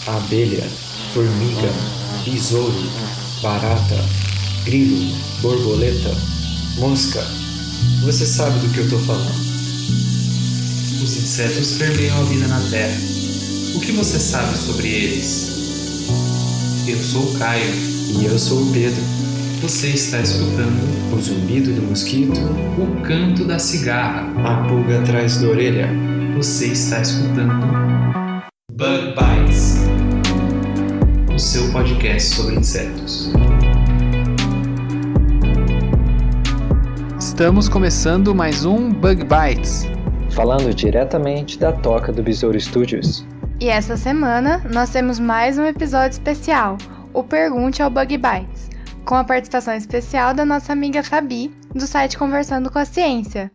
abelha, formiga, besouro, barata, grilo, borboleta, mosca. Você sabe do que eu tô falando. Os insetos permeiam a vida na Terra. O que você sabe sobre eles? Eu sou o Caio. E eu sou o Pedro. Você está escutando O zumbido do mosquito, o canto da cigarra. a pulga atrás da orelha. Você está escutando Bug Bites, o seu podcast sobre insetos. Estamos começando mais um Bug Bites. Falando diretamente da toca do Besouro Studios. E essa semana nós temos mais um episódio especial, o Pergunte ao Bug Bites, com a participação especial da nossa amiga Fabi, do site Conversando com a Ciência.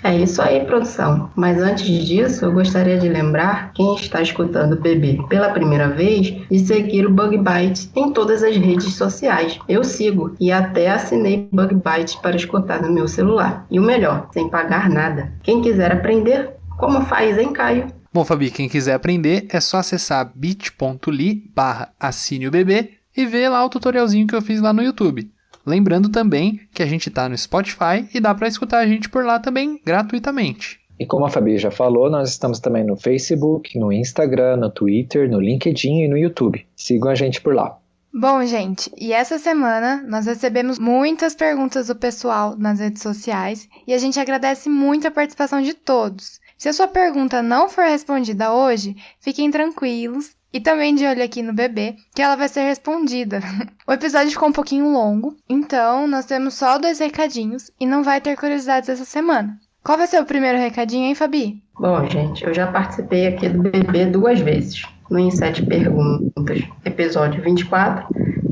É isso aí, produção. Mas antes disso, eu gostaria de lembrar quem está escutando o PB pela primeira vez de seguir o Bug Bites em todas as redes sociais. Eu sigo e até assinei Bug Bites para escutar no meu celular. E o melhor, sem pagar nada. Quem quiser aprender, como faz, hein, Caio? Bom, Fabi, quem quiser aprender é só acessar bit.ly/assine-o-bebê e ver lá o tutorialzinho que eu fiz lá no YouTube. Lembrando também que a gente tá no Spotify e dá para escutar a gente por lá também gratuitamente. E como a Fabi já falou, nós estamos também no Facebook, no Instagram, no Twitter, no LinkedIn e no YouTube. Sigam a gente por lá. Bom, gente, e essa semana nós recebemos muitas perguntas do pessoal nas redes sociais e a gente agradece muito a participação de todos. Se a sua pergunta não for respondida hoje, fiquem tranquilos e também de olho aqui no bebê, que ela vai ser respondida. O episódio ficou um pouquinho longo, então nós temos só 2 recadinhos e não vai ter curiosidades essa semana. Qual vai ser o primeiro recadinho, hein, Fabi? Bom, gente, eu já participei aqui do BB 2 vezes. No Em 7 Perguntas, episódio 24,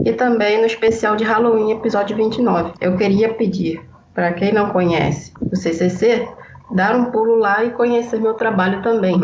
e também no especial de Halloween, episódio 29. Eu queria pedir, para quem não conhece o CCC, dar um pulo lá e conhecer meu trabalho também.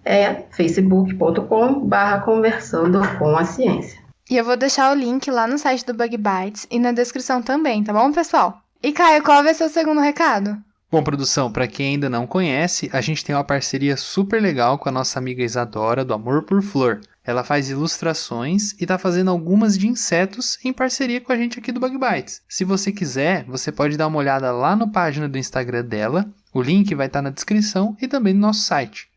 É facebook.com/conversando com a ciência. E eu vou deixar o link lá no site do Bug Bites e na descrição também, tá bom, pessoal? E Caio, qual vai ser o segundo recado? Bom, produção, para quem ainda não conhece, a gente tem uma parceria super legal com a nossa amiga Isadora, do Amor por Flor. Ela faz ilustrações e tá fazendo algumas de insetos em parceria com a gente aqui do Bug Bites. Se você quiser, você pode dar uma olhada lá na página do Instagram dela. O link vai estar na descrição e também no nosso site.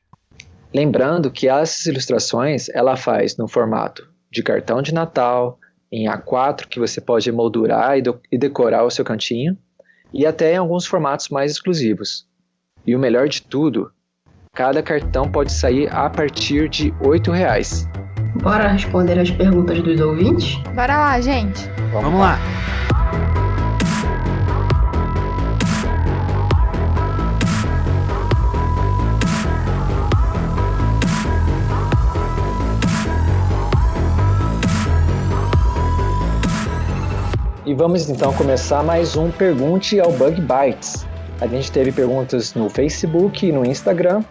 Lembrando que essas ilustrações ela faz no formato de cartão de Natal, em A4, que você pode emoldurar e decorar o seu cantinho, e até em alguns formatos mais exclusivos. E o melhor de tudo, cada cartão pode sair a partir de R$8. Bora responder as perguntas dos ouvintes? Bora lá, gente! Vamos lá! E vamos então começar mais um Pergunte ao Bug Bites. A gente teve perguntas no Facebook e no Instagram.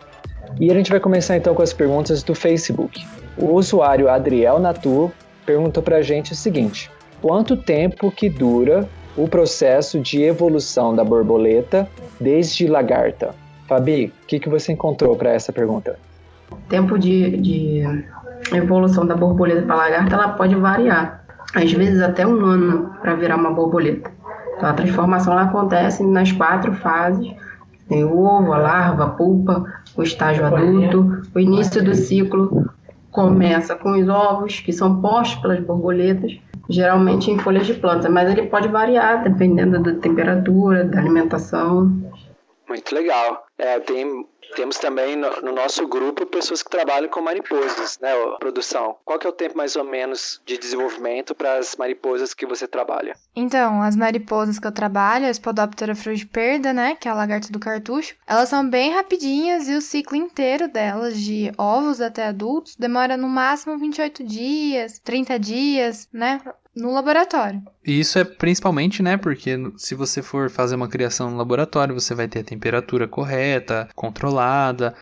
E a gente vai começar então com as perguntas do Facebook. O usuário Adriel Natu perguntou pra gente o seguinte: quanto tempo que dura o processo de evolução da borboleta desde lagarta? Fabi, o que você encontrou para essa pergunta? O tempo de evolução da borboleta para a lagarta ela pode variar. Às vezes até 1 ano para virar uma borboleta. Então a transformação ela acontece nas 4 fases. Tem o ovo, a larva, a pupa, o estágio adulto. O início do ciclo começa com os ovos, que são postos pelas borboletas, geralmente em folhas de planta, mas ele pode variar dependendo da temperatura, da alimentação. Muito legal. Temos também no nosso grupo pessoas que trabalham com mariposas, né, produção? Qual que é o tempo mais ou menos de desenvolvimento para as mariposas que você trabalha? Então, as mariposas que eu trabalho, a Spodoptera frugiperda, né, que é a lagarta do cartucho, elas são bem rapidinhas e o ciclo inteiro delas, de ovos até adultos, demora no máximo 28 dias, 30 dias, né, no laboratório. E isso é principalmente, né, porque se você for fazer uma criação no laboratório, você vai ter a temperatura correta, controlada,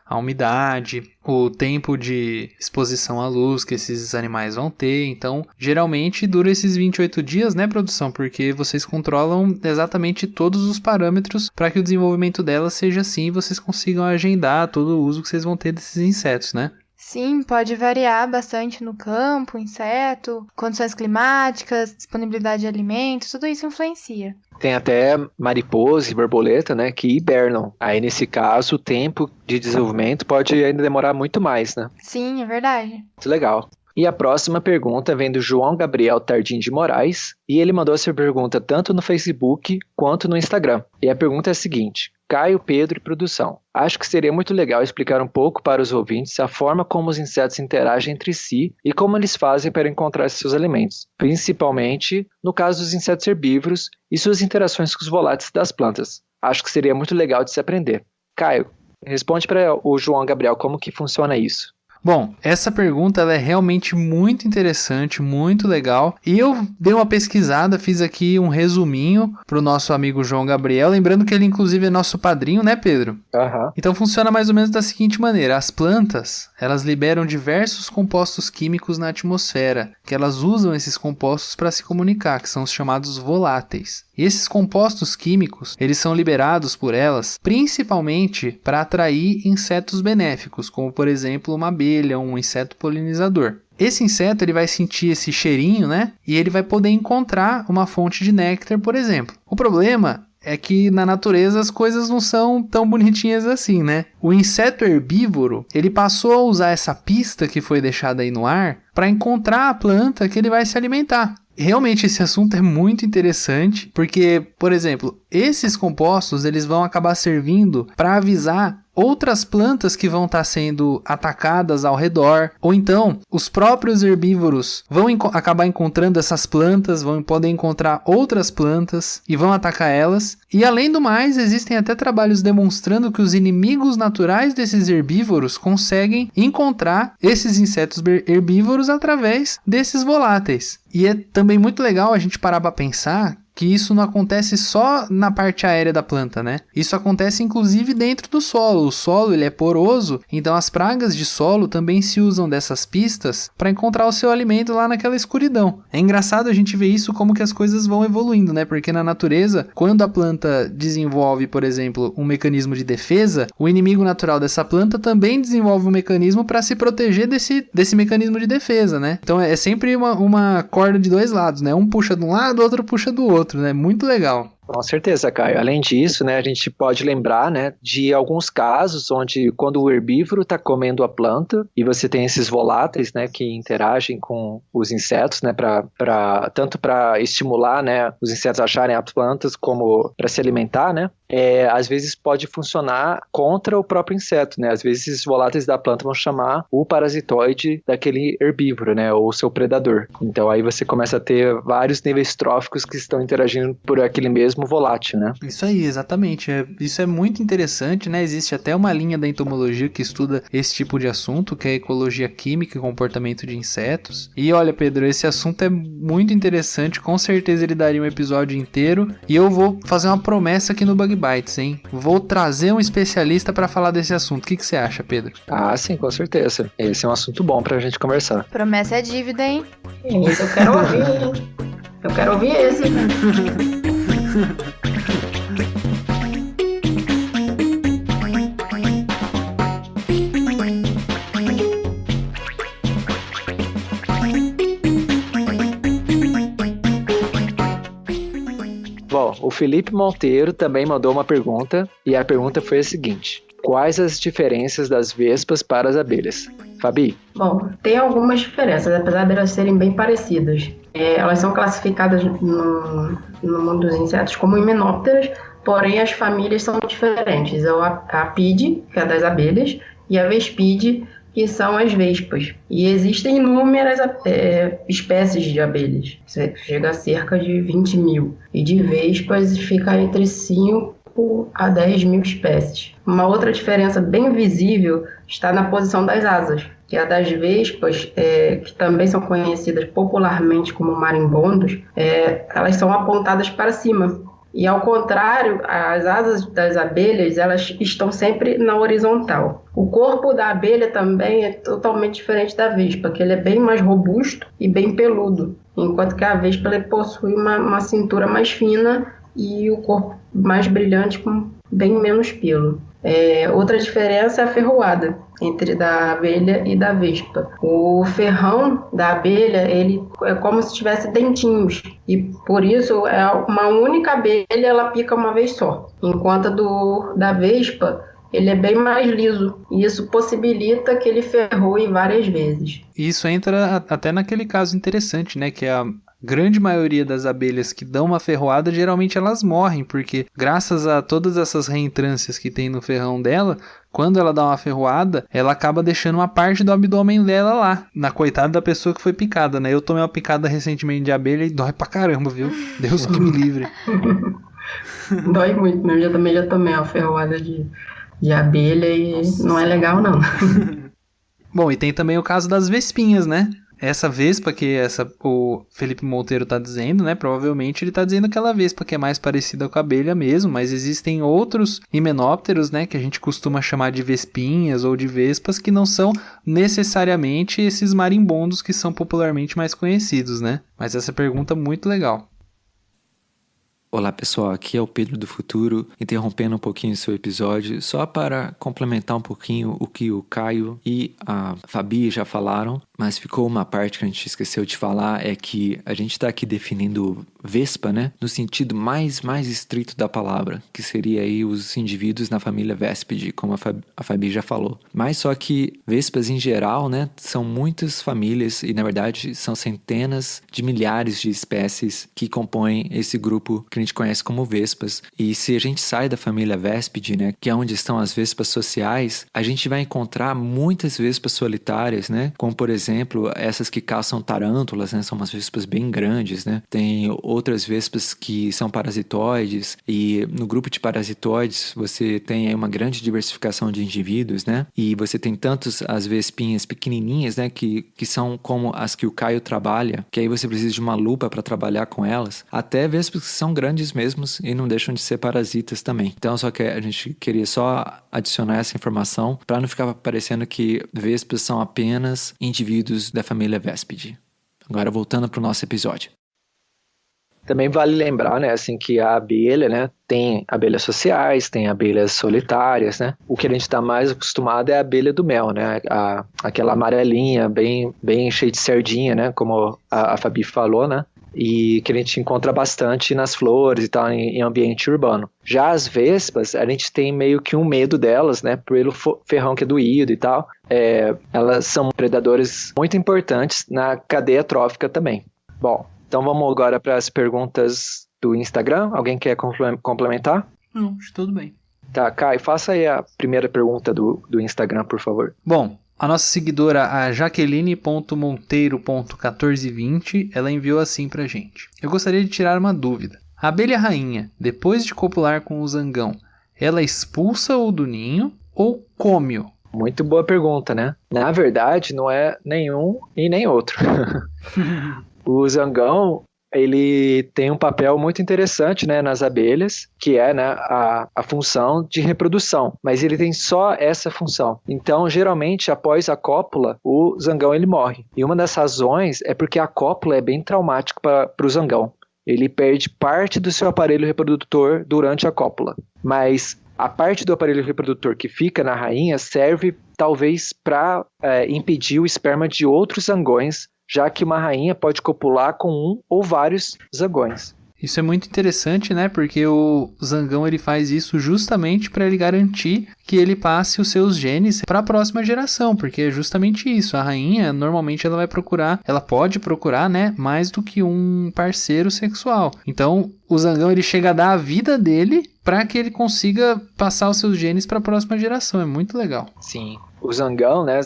a umidade, o tempo de exposição à luz que esses animais vão ter. Então, geralmente dura esses 28 dias, né, produção? Porque vocês controlam exatamente todos os parâmetros para que o desenvolvimento delas seja assim e vocês consigam agendar todo o uso que vocês vão ter desses insetos, né? Sim, pode variar bastante no campo, inseto, condições climáticas, disponibilidade de alimentos, tudo isso influencia. Tem até mariposa e borboleta, né, que hibernam. Aí, nesse caso, o tempo de desenvolvimento pode ainda demorar muito mais, né? Sim, é verdade. Muito legal. E a próxima pergunta vem do João Gabriel Tardim de Moraes, e ele mandou essa pergunta tanto no Facebook quanto no Instagram. E a pergunta é a seguinte: Caio, Pedro e produção, acho que seria muito legal explicar um pouco para os ouvintes a forma como os insetos interagem entre si e como eles fazem para encontrar seus alimentos, principalmente no caso dos insetos herbívoros e suas interações com os voláteis das plantas. Acho que seria muito legal de se aprender. Caio, responde para o João Gabriel como que funciona isso. Bom, essa pergunta ela é realmente muito interessante, muito legal. E eu dei uma pesquisada, fiz aqui um resuminho para o nosso amigo João Gabriel. Lembrando que ele inclusive é nosso padrinho, né, Pedro? Aham. Então funciona mais ou menos da seguinte maneira. As plantas, elas liberam diversos compostos químicos na atmosfera, que elas usam esses compostos para se comunicar, que são os chamados voláteis. E esses compostos químicos, eles são liberados por elas principalmente para atrair insetos benéficos, como por exemplo uma abelha, um inseto polinizador. Esse inseto ele vai sentir esse cheirinho, né? E ele vai poder encontrar uma fonte de néctar, por exemplo. O problema é que na natureza as coisas não são tão bonitinhas assim, né? O inseto herbívoro, ele passou a usar essa pista que foi deixada aí no ar para encontrar a planta que ele vai se alimentar. Realmente esse assunto é muito interessante, porque, por exemplo, esses compostos eles vão acabar servindo para avisar outras plantas que vão estar sendo atacadas ao redor, ou então os próprios herbívoros vão acabar encontrando essas plantas, vão poder encontrar outras plantas e vão atacar elas. E além do mais, existem até trabalhos demonstrando que os inimigos naturais desses herbívoros conseguem encontrar esses insetos herbívoros através desses voláteis. E é também muito legal a gente parar para pensar que isso não acontece só na parte aérea da planta, né? Isso acontece inclusive dentro do solo. O solo ele é poroso, então as pragas de solo também se usam dessas pistas para encontrar o seu alimento lá naquela escuridão. É engraçado a gente ver isso como que as coisas vão evoluindo, né? Porque na natureza, quando a planta desenvolve, por exemplo, um mecanismo de defesa, o inimigo natural dessa planta também desenvolve um mecanismo para se proteger desse mecanismo de defesa, né? Então é sempre uma corda de dois lados, né? Um puxa de um lado, o outro puxa do outro. Né? Muito legal. Com certeza, Caio. Além disso, né, a gente pode lembrar, né, de alguns casos onde quando o herbívoro está comendo a planta e você tem esses voláteis, né, que interagem com os insetos, né, tanto para estimular, né, os insetos a acharem as plantas como para se alimentar, né, às vezes pode funcionar contra o próprio inseto, né, às vezes esses voláteis da planta vão chamar o parasitoide daquele herbívoro, né, ou seu predador. Então aí você começa a ter vários níveis tróficos que estão interagindo por aquele mesmo volátil, né? Isso aí, exatamente. Isso é muito interessante, né? Existe até uma linha da entomologia que estuda esse tipo de assunto, que é a ecologia química e comportamento de insetos. E olha, Pedro, esse assunto é muito interessante, com certeza ele daria um episódio inteiro. E eu vou fazer uma promessa aqui no Bug Bites, hein? Vou trazer um especialista para falar desse assunto. O que você acha, Pedro? Ah, sim, com certeza. Esse é um assunto bom pra gente conversar. Promessa é dívida, hein? Esse eu quero ouvir, hein? Eu quero ouvir esse. Bom, o Felipe Monteiro também mandou uma pergunta e a pergunta foi a seguinte: quais as diferenças das vespas para as abelhas? Fabi? Bom, tem algumas diferenças, apesar de elas serem bem parecidas. Elas são classificadas no mundo dos insetos como himenópteras, porém as famílias são diferentes. A Apide, que é das abelhas, e a Vespide, que são as vespas. E existem inúmeras espécies de abelhas, chega a cerca de 20 mil. E de vespas fica entre 5 a 10 mil espécies. Uma outra diferença bem visível está na posição das asas, que a das vespas, que também são conhecidas popularmente como marimbondos, elas são apontadas para cima. E ao contrário, as asas das abelhas, elas estão sempre na horizontal. O corpo da abelha também é totalmente diferente da vespa, que ele é bem mais robusto e bem peludo, enquanto que a vespa possui uma cintura mais fina e o corpo mais brilhante com bem menos pelo. Outra diferença é a ferroada entre da abelha e da vespa. O ferrão da abelha, ele é como se tivesse dentinhos, e por isso é uma única abelha, ela pica uma vez só, enquanto da vespa ele é bem mais liso, e isso possibilita que ele ferroe várias vezes. Isso entra até naquele caso interessante, né, que é a grande maioria das abelhas que dão uma ferroada, geralmente elas morrem, porque graças a todas essas reentrâncias que tem no ferrão dela, quando ela dá uma ferroada, ela acaba deixando uma parte do abdômen dela lá, na coitada da pessoa que foi picada, né? Eu tomei uma picada recentemente de abelha e dói pra caramba, viu? Deus que me livre. Dói muito mesmo, já tomei uma ferroada de abelha e não é legal, não. Bom, e tem também o caso das vespinhas, né? Essa vespa que o Felipe Monteiro tá dizendo, né? Provavelmente ele tá dizendo aquela vespa que é mais parecida com a abelha mesmo, mas existem outros himenópteros, né? Que a gente costuma chamar de vespinhas ou de vespas, que não são necessariamente esses marimbondos que são popularmente mais conhecidos, né? Mas essa pergunta é muito legal. Olá pessoal, aqui é o Pedro do Futuro, interrompendo um pouquinho o seu episódio, só para complementar um pouquinho o que o Caio e a Fabi já falaram, mas ficou uma parte que a gente esqueceu de falar, é que a gente está aqui definindo vespa, né, no sentido mais estrito da palavra, que seria aí os indivíduos na família Véspide, como a Fabi já falou. Mas só que vespas em geral, né, são muitas famílias e na verdade são centenas de milhares de espécies que compõem esse grupo que a gente conhece como vespas. E se a gente sai da família Véspide, né, que é onde estão as vespas sociais, a gente vai encontrar muitas vespas solitárias, né, como por exemplo essas que caçam tarântulas, né, são umas vespas bem grandes, né. Tem outras vespas que são parasitoides, e no grupo de parasitoides você tem aí uma grande diversificação de indivíduos, né, e você tem tantos as vespinhas pequenininhas, né, que são como as que o Caio trabalha, que aí você precisa de uma lupa para trabalhar com elas, até vespas que são grandes mesmos e não deixam de ser parasitas também. Então só que a gente queria só adicionar essa informação para não ficar parecendo que vespas são apenas indivíduos da família Véspide. Agora voltando para o nosso episódio. Também vale lembrar, né, assim, que a abelha, né, tem abelhas sociais, tem abelhas solitárias, né. O que a gente está mais acostumado é a abelha do mel, né, aquela amarelinha, bem cheia de sardinha, né, como a Fabi falou, né, e que a gente encontra bastante nas flores e tal, em ambiente urbano. Já as vespas, a gente tem meio que um medo delas, né, pelo ferrão que é doído e tal. Elas são predadores muito importantes na cadeia trófica também. Bom, então vamos agora para as perguntas do Instagram. Alguém quer complementar? Não, acho tudo bem. Tá, Caio, faça aí a primeira pergunta do Instagram, por favor. Bom, a nossa seguidora, a jaqueline.monteiro.1420, ela enviou assim pra gente. Eu gostaria de tirar uma dúvida. A abelha rainha, depois de copular com o zangão, ela expulsa o do ninho ou come-o? Muito boa pergunta, né? Na verdade, não é nenhum e nem outro. O zangão, ele tem um papel muito interessante, né, nas abelhas, que é, né, a função de reprodução, mas ele tem só essa função. Então, geralmente, após a cópula, o zangão ele morre. E uma das razões é porque a cópula é bem traumática para o zangão. Ele perde parte do seu aparelho reprodutor durante a cópula. Mas a parte do aparelho reprodutor que fica na rainha serve, talvez, para impedir o esperma de outros zangões, já que uma rainha pode copular com um ou vários zangões. Isso é muito interessante, né? Porque o zangão ele faz isso justamente para ele garantir que ele passe os seus genes para a próxima geração, porque é justamente isso. A rainha, normalmente, ela pode procurar, né, mais do que um parceiro sexual. Então, o zangão ele chega a dar a vida dele para que ele consiga passar os seus genes para a próxima geração. É muito legal. Sim. O zangão, né?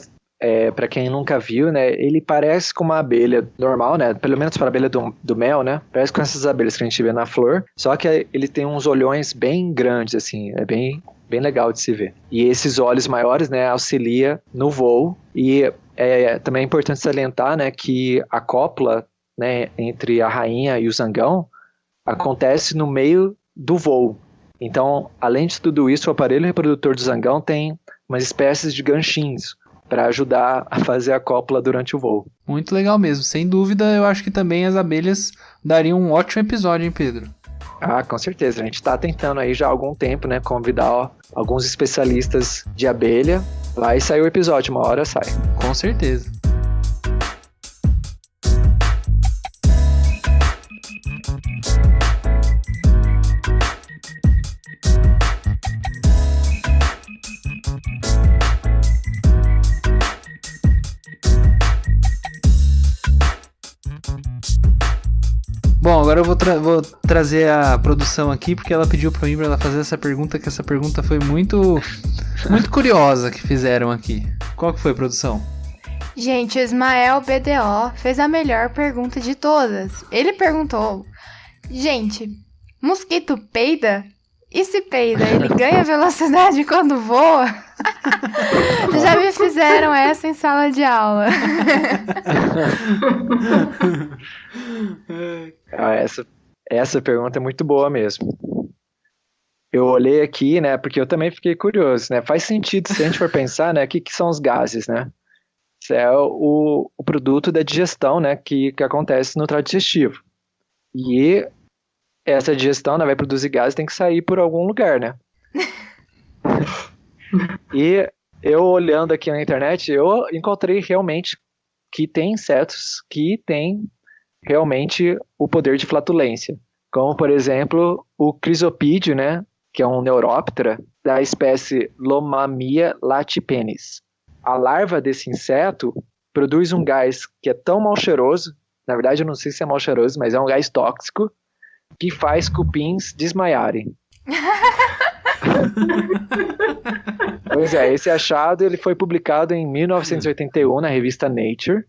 Para quem nunca viu, né, ele parece com uma abelha normal, né, pelo menos para a abelha do mel, né, parece com essas abelhas que a gente vê na flor, só que ele tem uns olhões bem grandes, assim, é bem legal de se ver. E esses olhos maiores, né, auxilia no voo, e também é importante salientar, né, que a cópula, né, entre a rainha e o zangão acontece no meio do voo. Então, além de tudo isso, o aparelho reprodutor do zangão tem umas espécies de ganchinhos para ajudar a fazer a cópula durante o voo. Muito legal mesmo. Sem dúvida, eu acho que também as abelhas dariam um ótimo episódio, hein, Pedro? Ah, com certeza. A gente está tentando aí já há algum tempo, né, convidar alguns especialistas de abelha. Lá e saiu o episódio, uma hora sai. Com certeza. Bom, agora eu vou trazer a produção aqui, porque ela pediu pra mim pra ela fazer essa pergunta, que essa pergunta foi muito curiosa que fizeram aqui. Qual que foi, produção? Gente, o Ismael BDO fez a melhor pergunta de todas. Ele perguntou: gente, mosquito peida? E se peida, ele ganha velocidade quando voa? Já me fizeram essa em sala de aula. Essa pergunta é muito boa mesmo. Eu olhei aqui, né, porque eu também fiquei curioso, né? Faz sentido se a gente for pensar, né, o que são os gases, né? Isso é o produto da digestão, né, que acontece no trato digestivo. E essa digestão, né, vai produzir gases, tem que sair por algum lugar, né? E eu olhando aqui na internet, eu encontrei realmente que tem insetos que têm realmente o poder de flatulência. Como, por exemplo, o crisopídeo, né, que é um neuróptera da espécie Lomamia latipenis. A larva desse inseto produz um gás que é tão mal cheiroso, na verdade eu não sei se é mal cheiroso, mas é um gás tóxico, que faz cupins desmaiarem. Pois é, esse achado ele foi publicado em 1981 na revista Nature.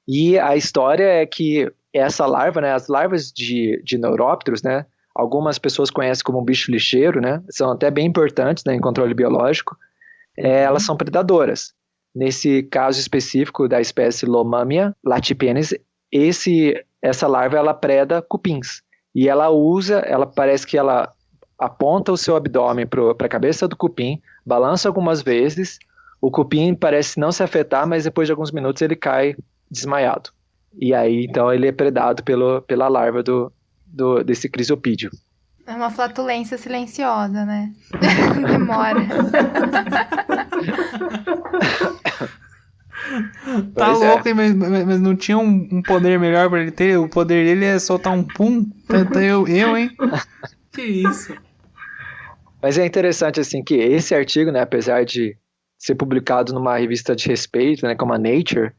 E a história é que essa larva, né, as larvas de neurópteros, né, algumas pessoas conhecem como bicho lixeiro, né, são até bem importantes, né, em controle biológico, elas são predadoras. Nesse caso específico da espécie Lomamia latipenis, essa larva ela preda cupins. E ela parece que ela aponta o seu abdômen para a cabeça do cupim, balança algumas vezes, o cupim parece não se afetar, mas depois de alguns minutos ele cai desmaiado. E aí, então, ele é predado pela larva desse crisopídeo. É uma flatulência silenciosa, né? Demora. Tá Pois louco, hein? Mas não tinha um poder melhor pra ele ter? O poder dele é soltar um pum? Eu, hein? Que isso? Mas é interessante, assim, que esse artigo, né, apesar de ser publicado numa revista de respeito, né, como a Nature,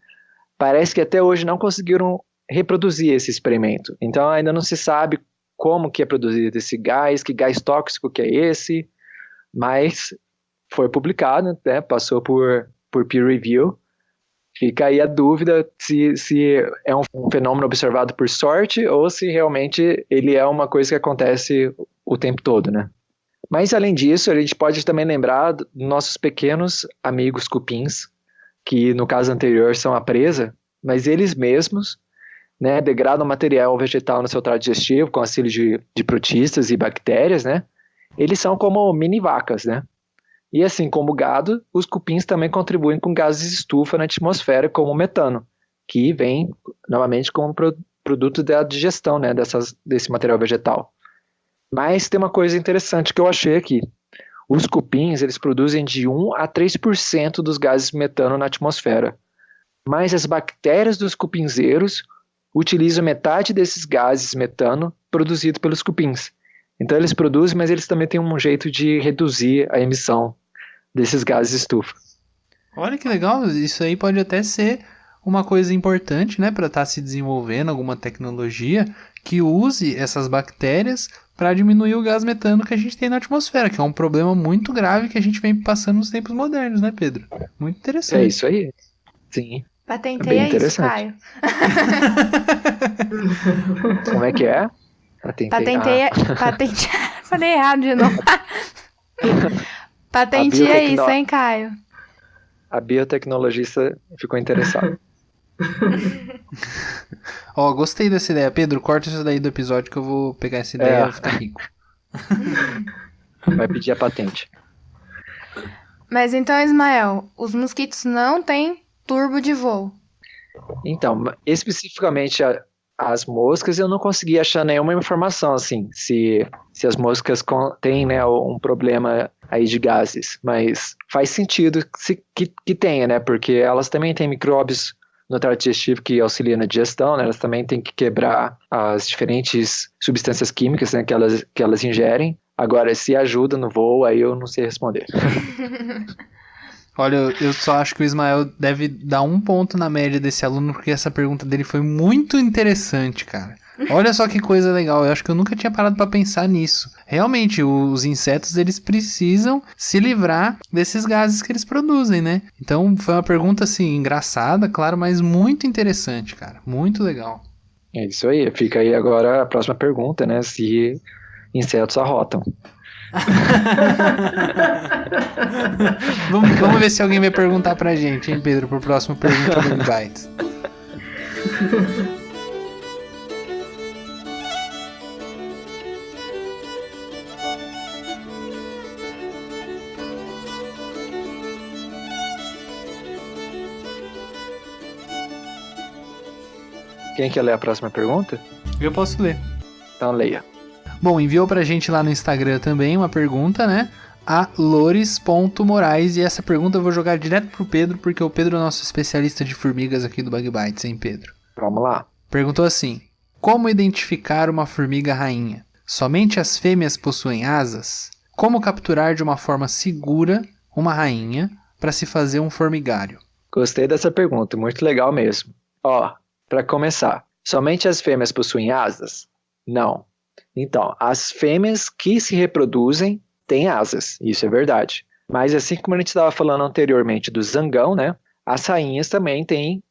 parece que até hoje não conseguiram reproduzir esse experimento. Então ainda não se sabe como que é produzido esse gás, que gás tóxico que é esse, mas foi publicado, né, passou por peer review. Fica aí a dúvida se é um fenômeno observado por sorte ou se realmente ele é uma coisa que acontece o tempo todo, né? Mas além disso, a gente pode também lembrar dos nossos pequenos amigos cupins, que no caso anterior são a presa, mas eles mesmos, né, degradam material vegetal no seu trato digestivo com auxílio de protistas e bactérias, né? Eles são como mini vacas, né? E assim como o gado, os cupins também contribuem com gases de estufa na atmosfera, como o metano, que vem novamente como produto da digestão, né, desse material vegetal. Mas tem uma coisa interessante que eu achei aqui. Os cupins, eles produzem de 1 a 3% dos gases metano na atmosfera. Mas as bactérias dos cupinzeiros utilizam metade desses gases metano produzido pelos cupins. Então eles produzem, mas eles também têm um jeito de reduzir a emissão desses gases de estufa. Olha que legal, isso aí pode até ser uma coisa importante, né, para estar se desenvolvendo alguma tecnologia que use essas bactérias para diminuir o gás metano que a gente tem na atmosfera, que é um problema muito grave que a gente vem passando nos tempos modernos, né, Pedro? Muito interessante. É isso aí. Sim. Patenteia isso, Caio. Como é que é? Patenteia. Falei errado de novo. Patenteia isso, hein, Caio? A biotecnologista ficou interessada. Ó, gostei dessa ideia. Pedro, corta isso daí do episódio que eu vou pegar essa ideia e ficar rico. Vai pedir a patente. Mas então, Ismael, os mosquitos não têm turbo de voo. Então, especificamente as moscas, eu não consegui achar nenhuma informação, assim, se as moscas têm, né, um problema aí de gases, mas faz sentido que tenha, né, porque elas também têm micróbios no trato digestivo que auxiliam na digestão, né, elas também têm que quebrar as diferentes substâncias químicas, né, que elas ingerem. Agora, se ajuda no voo, aí eu não sei responder. Olha, eu só acho que o Ismael deve dar 1 ponto na média desse aluno, porque essa pergunta dele foi muito interessante, cara. Olha só que coisa legal, eu acho que eu nunca tinha parado pra pensar nisso. Realmente, os insetos, eles precisam se livrar desses gases que eles produzem, né? Então, foi uma pergunta, assim, engraçada, claro, mas muito interessante, cara. Muito legal. É isso aí, fica aí agora a próxima pergunta, né, se insetos arrotam. Vamos ver se alguém vai perguntar pra gente, hein, Pedro, pro próximo Pergunta Bug Bites. Quem quer ler a próxima pergunta? Eu posso ler. Então leia. Bom, enviou pra gente lá no Instagram também uma pergunta, né? A Lores.Moraes. E essa pergunta eu vou jogar direto pro Pedro, porque o Pedro é o nosso especialista de formigas aqui do Bug Bites, hein, Pedro? Vamos lá. Perguntou assim: como identificar uma formiga rainha? Somente as fêmeas possuem asas? Como capturar de uma forma segura uma rainha para se fazer um formigário? Gostei dessa pergunta, muito legal mesmo. Ó, para começar, somente as fêmeas possuem asas? Não. Então, as fêmeas que se reproduzem têm asas, isso é verdade. Mas assim como a gente estava falando anteriormente do zangão, né? As rainhas também têm,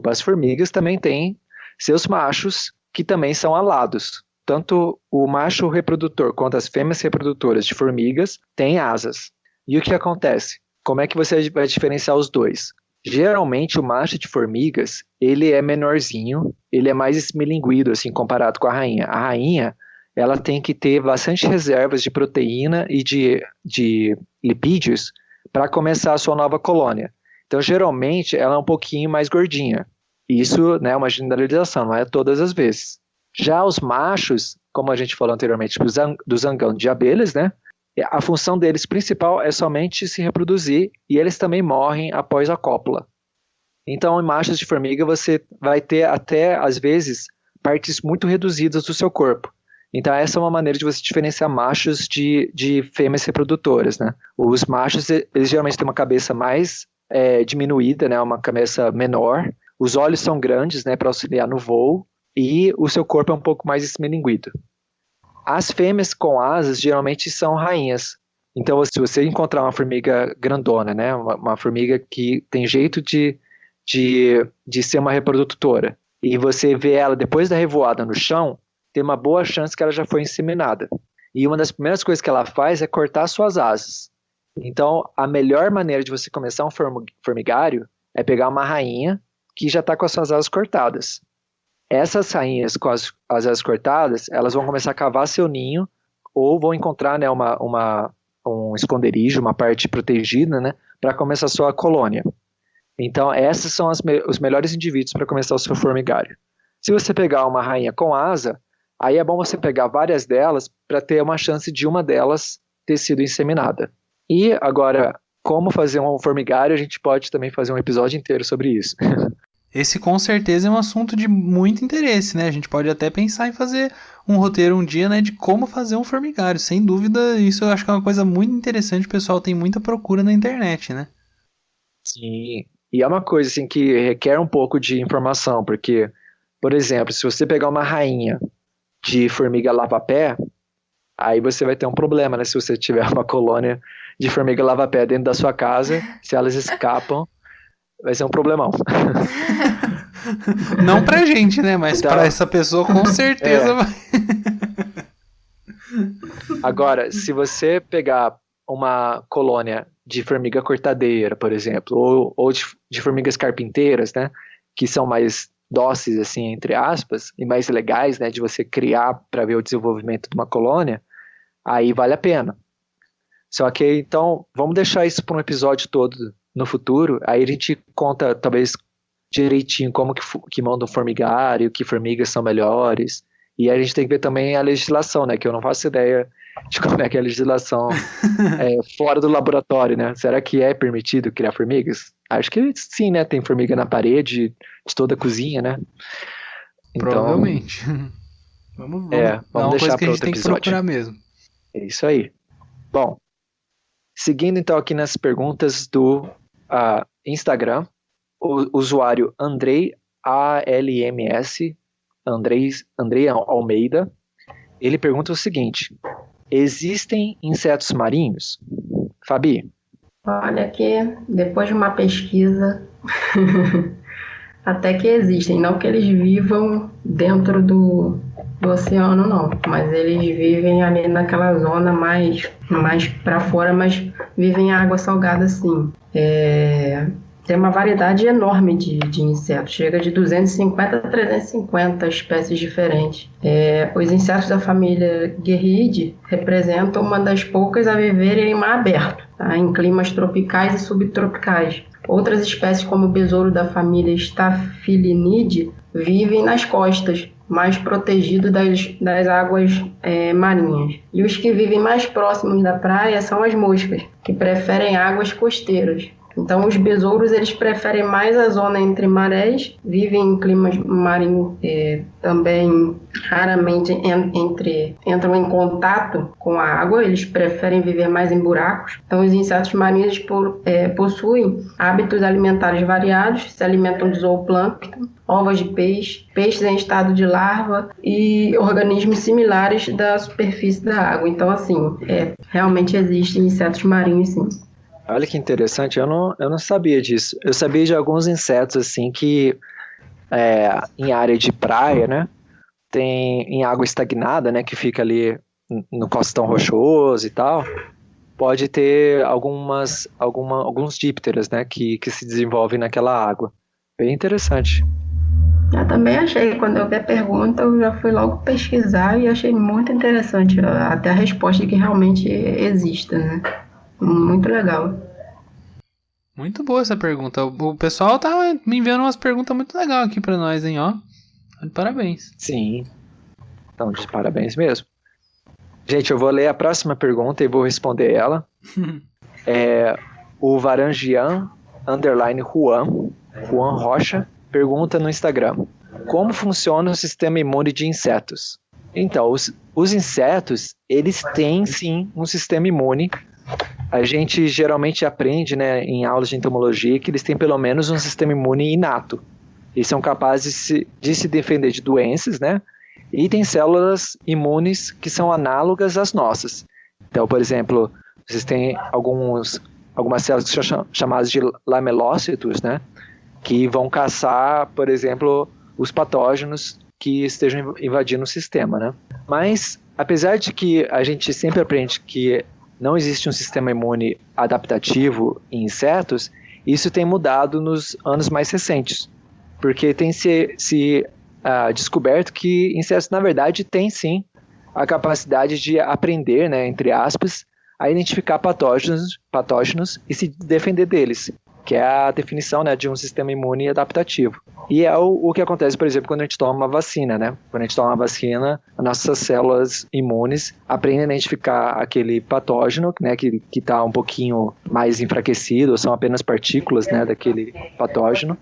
as formigas também têm seus machos que também são alados. Tanto o macho reprodutor quanto as fêmeas reprodutoras de formigas têm asas. E o que acontece? Como é que você vai diferenciar os dois? Geralmente o macho de formigas, ele é menorzinho, ele é mais esmilinguido, assim, comparado com a rainha. A rainha, ela tem que ter bastante reservas de proteína e de lipídios para começar a sua nova colônia. Então, geralmente, ela é um pouquinho mais gordinha. Isso, né, é uma generalização, não é todas as vezes. Já os machos, como a gente falou anteriormente, do zangão de abelhas, né? A função deles principal é somente se reproduzir e eles também morrem após a cópula. Então, em machos de formiga, você vai ter até, às vezes, partes muito reduzidas do seu corpo. Então, essa é uma maneira de você diferenciar machos de fêmeas reprodutoras, né? Os machos, eles geralmente têm uma cabeça mais diminuída, né? Uma cabeça menor. Os olhos são grandes, né? Para auxiliar no voo. E o seu corpo é um pouco mais esmilinguido. As fêmeas com asas geralmente são rainhas. Então, se você encontrar uma formiga grandona, né, uma formiga que tem jeito de ser uma reprodutora, e você vê ela depois da revoada no chão, tem uma boa chance que ela já foi inseminada. E uma das primeiras coisas que ela faz é cortar suas asas. Então, a melhor maneira de você começar um formigário é pegar uma rainha que já está com as suas asas cortadas. Essas rainhas com as asas cortadas, elas vão começar a cavar seu ninho ou vão encontrar, né, um esconderijo, uma parte protegida, né, para começar a sua colônia. Então, essas são os melhores indivíduos para começar o seu formigário. Se você pegar uma rainha com asa, aí é bom você pegar várias delas para ter uma chance de uma delas ter sido inseminada. E agora, como fazer um formigário, a gente pode também fazer um episódio inteiro sobre isso. Esse com certeza é um assunto de muito interesse, né? A gente pode até pensar em fazer um roteiro um dia, né, de como fazer um formigário. Sem dúvida, isso eu acho que é uma coisa muito interessante. O pessoal tem muita procura na internet, né? Sim, e é uma coisa assim que requer um pouco de informação, porque, por exemplo, se você pegar uma rainha de formiga lava-pé, aí você vai ter um problema, né? Se você tiver uma colônia de formiga lava-pé dentro da sua casa, se elas escapam, vai ser um problemão. Não pra gente, né? Mas então, pra essa pessoa com certeza vai. Agora, se você pegar uma colônia de formiga cortadeira, por exemplo, ou de formigas carpinteiras, né? Que são mais dóceis, assim, entre aspas, e mais legais, né? De você criar para ver o desenvolvimento de uma colônia, aí vale a pena. Só que, então, vamos deixar isso para um episódio todo no futuro, aí a gente conta, talvez, direitinho como que manda um formigário, que formigas são melhores. E a gente tem que ver também a legislação, né? Que eu não faço ideia de como é que é a legislação fora do laboratório, né? Será que é permitido criar formigas? Acho que sim, né? Tem formiga na parede de toda a cozinha, né? Então, provavelmente. Vamos é uma coisa que a gente tem que procurar mesmo. É isso aí. Bom, seguindo então aqui nas perguntas do Instagram, o usuário Andrei ALMS, Andrei Almeida, ele pergunta o seguinte: existem insetos marinhos? Fabi? Olha que depois de uma pesquisa, até que existem, não que eles vivam dentro do oceano não, mas eles vivem ali naquela zona mais para fora, mas vivem em água salgada sim. Tem uma variedade enorme de insetos, chega de 250 a 350 espécies diferentes. Os insetos da família Guerriidae representam uma das poucas a viverem em mar aberto, tá? Em climas tropicais e subtropicais. Outras espécies, como o besouro da família Staphylinidae, vivem nas costas, mais protegido das águas marinhas. E os que vivem mais próximos da praia são as moscas, que preferem águas costeiras. Então, os besouros eles preferem mais a zona entre marés, vivem em climas marinhos, também raramente entram em contato com a água, eles preferem viver mais em buracos. Então, os insetos marinhos possuem hábitos alimentares variados, se alimentam de zooplâncton, ovos de peixe, peixes em estado de larva e organismos similares da superfície da água. Então, assim, realmente existem insetos marinhos, sim. Olha que interessante, eu não sabia disso. Eu sabia de alguns insetos, assim, que em área de praia, né, tem em água estagnada, né, que fica ali no costão rochoso e tal, pode ter alguns dípteras, né, que se desenvolvem naquela água. Bem interessante. Eu também achei, quando eu vi a pergunta, eu já fui logo pesquisar e achei muito interessante até a resposta de que realmente existe, né? Muito legal. Muito boa essa pergunta. O pessoal tá me enviando umas perguntas muito legais aqui pra nós, hein, ó. Parabéns. Sim. Então, de parabéns mesmo. Gente, eu vou ler a próxima pergunta e vou responder ela. O Varangian Juan Rocha, pergunta no Instagram: como funciona o sistema imune de insetos? Então, os insetos, eles têm sim um sistema imune. A gente geralmente aprende, né, em aulas de entomologia que eles têm pelo menos um sistema imune inato. Eles são capazes de se defender de doenças, né? E tem células imunes que são análogas às nossas. Então, por exemplo, vocês têm algumas células que são chamadas de lamelócitos, né? Que vão caçar, por exemplo, os patógenos que estejam invadindo o sistema, né? Mas, apesar de que a gente sempre aprende que não existe um sistema imune adaptativo em insetos, isso tem mudado nos anos mais recentes, porque tem se descoberto que insetos, na verdade, têm sim a capacidade de aprender, né, entre aspas, a identificar patógenos e se defender deles, que é a definição, né, de um sistema imune adaptativo. E é o que acontece, por exemplo, quando a gente toma uma vacina, né? Quando a gente toma uma vacina, as nossas células imunes aprendem a identificar aquele patógeno, né, que está um pouquinho mais enfraquecido, ou são apenas partículas, né, daquele patógeno.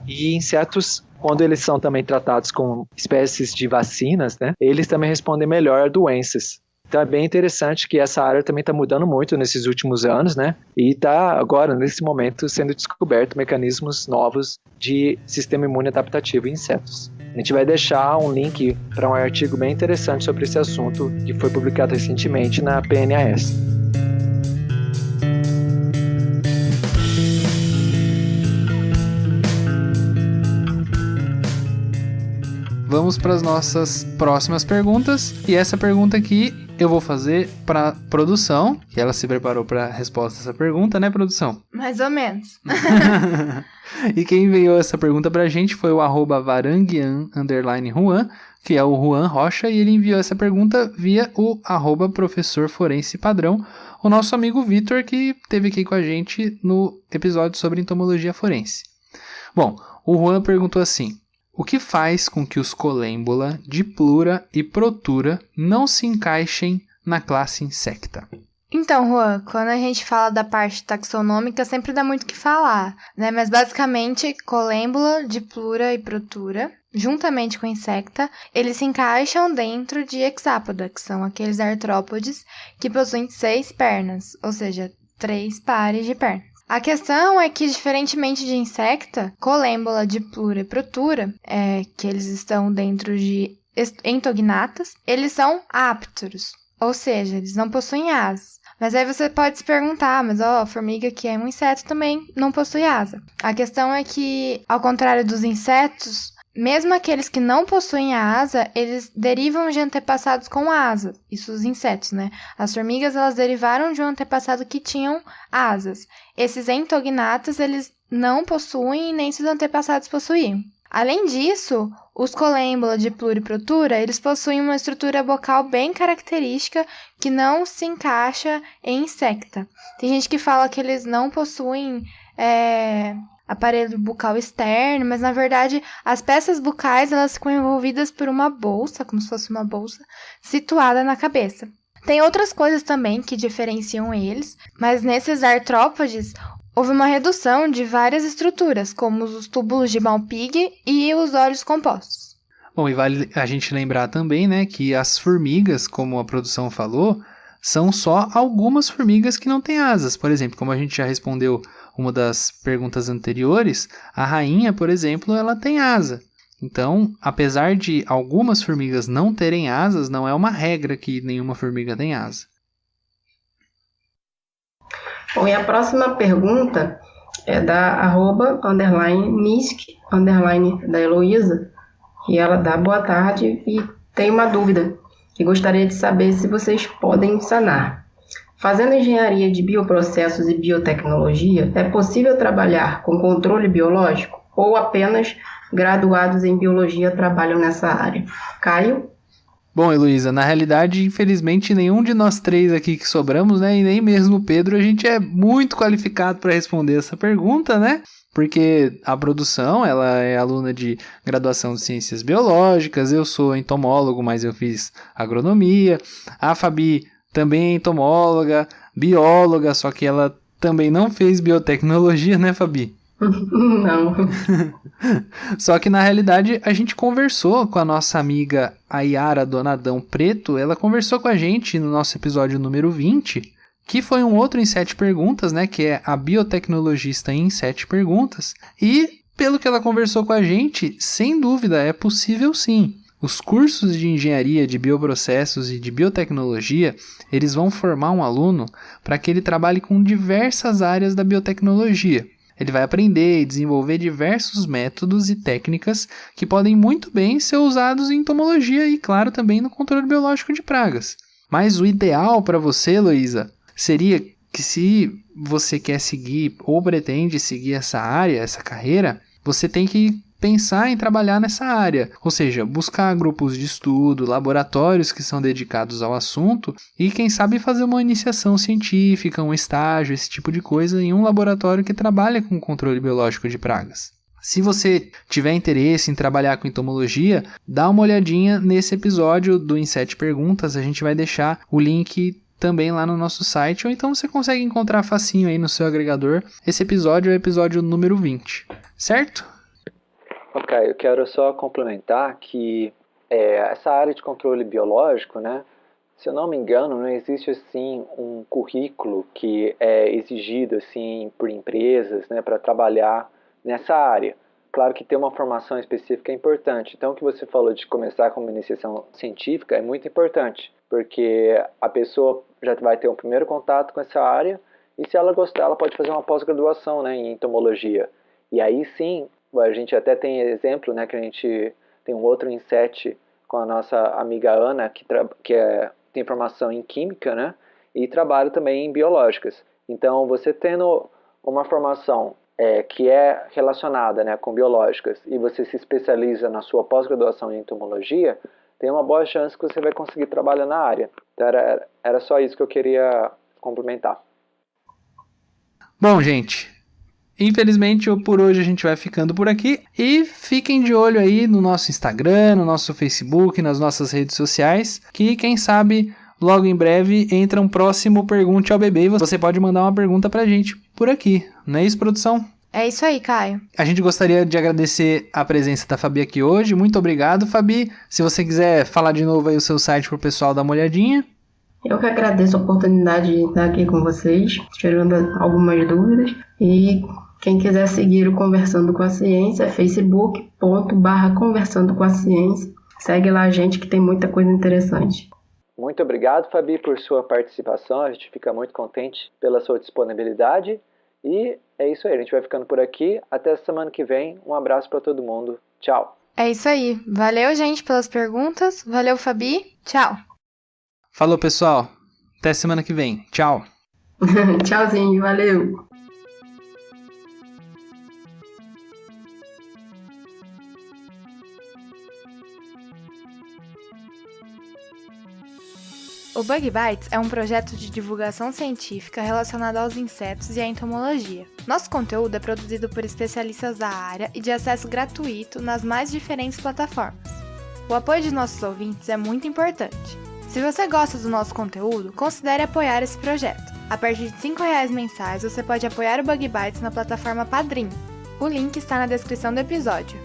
E insetos, quando eles são também tratados com espécies de vacinas, né, eles também respondem melhor a doenças. Então é bem interessante que essa área também está mudando muito nesses últimos anos, né? E está agora, nesse momento, sendo descoberto mecanismos novos de sistema imune adaptativo em insetos. A gente vai deixar um link para um artigo bem interessante sobre esse assunto que foi publicado recentemente na PNAS. Vamos para as nossas próximas perguntas. E essa pergunta aqui eu vou fazer para produção, que ela se preparou para a resposta dessa pergunta, né, produção? Mais ou menos. E quem enviou essa pergunta pra gente foi o @varanguian_Juan, que é o Juan Rocha, e ele enviou essa pergunta via o @professor forense padrão, o nosso amigo Vitor, que esteve aqui com a gente no episódio sobre entomologia forense. Bom, o Juan perguntou assim: o que faz com que os Collembola, Diplura e Protura não se encaixem na classe Insecta? Então, Juan, quando a gente fala da parte taxonômica, sempre dá muito o que falar, né? Mas basicamente, Collembola, Diplura e Protura, juntamente com Insecta, eles se encaixam dentro de Hexapoda, que são aqueles artrópodes que possuem 6 pernas, ou seja, 3 pares de pernas. A questão é que, diferentemente de Insecta, Collembola, Diplura e Protura, que eles estão dentro de Entognatas, eles são ápteros, ou seja, eles não possuem asas. Mas aí você pode se perguntar, mas a formiga que é um inseto também não possui asa. A questão é que, ao contrário dos insetos, mesmo aqueles que não possuem a asa, eles derivam de antepassados com asa. Isso os insetos, né? As formigas, elas derivaram de um antepassado que tinham asas. Esses entognatas, eles não possuem e nem seus antepassados possuíam. Além disso, os Collembola, Diplura e Protura, eles possuem uma estrutura bucal bem característica que não se encaixa em Insecta. Tem gente que fala que eles não possuem aparelho bucal externo, mas na verdade as peças bucais elas ficam envolvidas por uma bolsa, como se fosse uma bolsa, situada na cabeça. Tem outras coisas também que diferenciam eles, mas nesses artrópodes houve uma redução de várias estruturas, como os túbulos de Malpighi e os olhos compostos. Bom, e vale a gente lembrar também, né, que as formigas, como a produção falou, são só algumas formigas que não têm asas. Por exemplo, como a gente já respondeu uma das perguntas anteriores, a rainha, por exemplo, ela tem asa. Então, apesar de algumas formigas não terem asas, não é uma regra que nenhuma formiga tem asa. Bom, e a próxima pergunta é da @_nisk_ da Heloísa, e ela dá boa tarde e tem uma dúvida que gostaria de saber se vocês podem sanar. Fazendo engenharia de bioprocessos e biotecnologia, é possível trabalhar com controle biológico ou apenas graduados em biologia trabalham nessa área? Caio? Bom, Heloísa, na realidade, infelizmente, nenhum de nós três aqui que sobramos, né, e nem mesmo o Pedro, a gente é muito qualificado para responder essa pergunta, né? Porque a produção, ela é aluna de graduação de ciências biológicas, eu sou entomólogo, mas eu fiz agronomia, a Fabi também é entomóloga, bióloga, só que ela também não fez biotecnologia, né, Fabi? Não. Só que na realidade a gente conversou com a nossa amiga Ayara Donadão Preto, ela conversou com a gente no nosso episódio número 20, que foi um outro em 7 perguntas, né, que é a biotecnologista em 7 perguntas, e pelo que ela conversou com a gente, sem dúvida é possível sim. Os cursos de engenharia de bioprocessos e de biotecnologia, eles vão formar um aluno para que ele trabalhe com diversas áreas da biotecnologia. Ele vai aprender e desenvolver diversos métodos e técnicas que podem muito bem ser usados em entomologia e, claro, também no controle biológico de pragas. Mas o ideal para você, Heloísa, seria que se você quer seguir ou pretende seguir essa área, essa carreira, você tem que pensar em trabalhar nessa área, ou seja, buscar grupos de estudo, laboratórios que são dedicados ao assunto e quem sabe fazer uma iniciação científica, um estágio, esse tipo de coisa em um laboratório que trabalha com controle biológico de pragas. Se você tiver interesse em trabalhar com entomologia, dá uma olhadinha nesse episódio do Em 7 Perguntas, a gente vai deixar o link também lá no nosso site, ou então você consegue encontrar facinho aí no seu agregador. Esse episódio é o episódio número 20, certo? Ok, eu quero só complementar que essa área de controle biológico, né, se eu não me engano, não existe assim um currículo que é exigido assim por empresas, né, para trabalhar nessa área. Claro que ter uma formação específica é importante. Então, o que você falou de começar com uma iniciação científica é muito importante, porque a pessoa já vai ter um primeiro contato com essa área e se ela gostar, ela pode fazer uma pós-graduação, né, em entomologia. E aí sim, a gente até tem exemplo, né, que a gente tem um outro em 7 com a nossa amiga Ana, que tem formação em química, né, e trabalha também em biológicas. Então, você tendo uma formação que é relacionada, né, com biológicas e você se especializa na sua pós-graduação em entomologia, tem uma boa chance que você vai conseguir trabalhar na área. Então, era só isso que eu queria complementar. Bom, gente, Infelizmente, por hoje a gente vai ficando por aqui. E fiquem de olho aí no nosso Instagram, no nosso Facebook, nas nossas redes sociais, que quem sabe logo em breve entra um próximo Pergunte ao Bebê e você pode mandar uma pergunta pra gente por aqui. Não é isso, produção? É isso aí, Caio. A gente gostaria de agradecer a presença da Fabi aqui hoje. Muito obrigado, Fabi. Se você quiser falar de novo aí o seu site pro pessoal dar uma olhadinha. Eu que agradeço a oportunidade de estar aqui com vocês, tirando algumas dúvidas. E quem quiser seguir o Conversando com a Ciência é facebook.com/Conversando com a Ciência. Segue lá a gente que tem muita coisa interessante. Muito obrigado, Fabi, por sua participação. A gente fica muito contente pela sua disponibilidade. E é isso aí, a gente vai ficando por aqui. Até a semana que vem. Um abraço para todo mundo. Tchau. É isso aí. Valeu, gente, pelas perguntas. Valeu, Fabi. Tchau. Falou, pessoal. Até semana que vem. Tchau. Tchauzinho, valeu. O Bug Bites é um projeto de divulgação científica relacionado aos insetos e à entomologia. Nosso conteúdo é produzido por especialistas da área e de acesso gratuito nas mais diferentes plataformas. O apoio de nossos ouvintes é muito importante. Se você gosta do nosso conteúdo, considere apoiar esse projeto. A partir de R$5 mensais, você pode apoiar o Bug Bites na plataforma Padrim. O link está na descrição do episódio.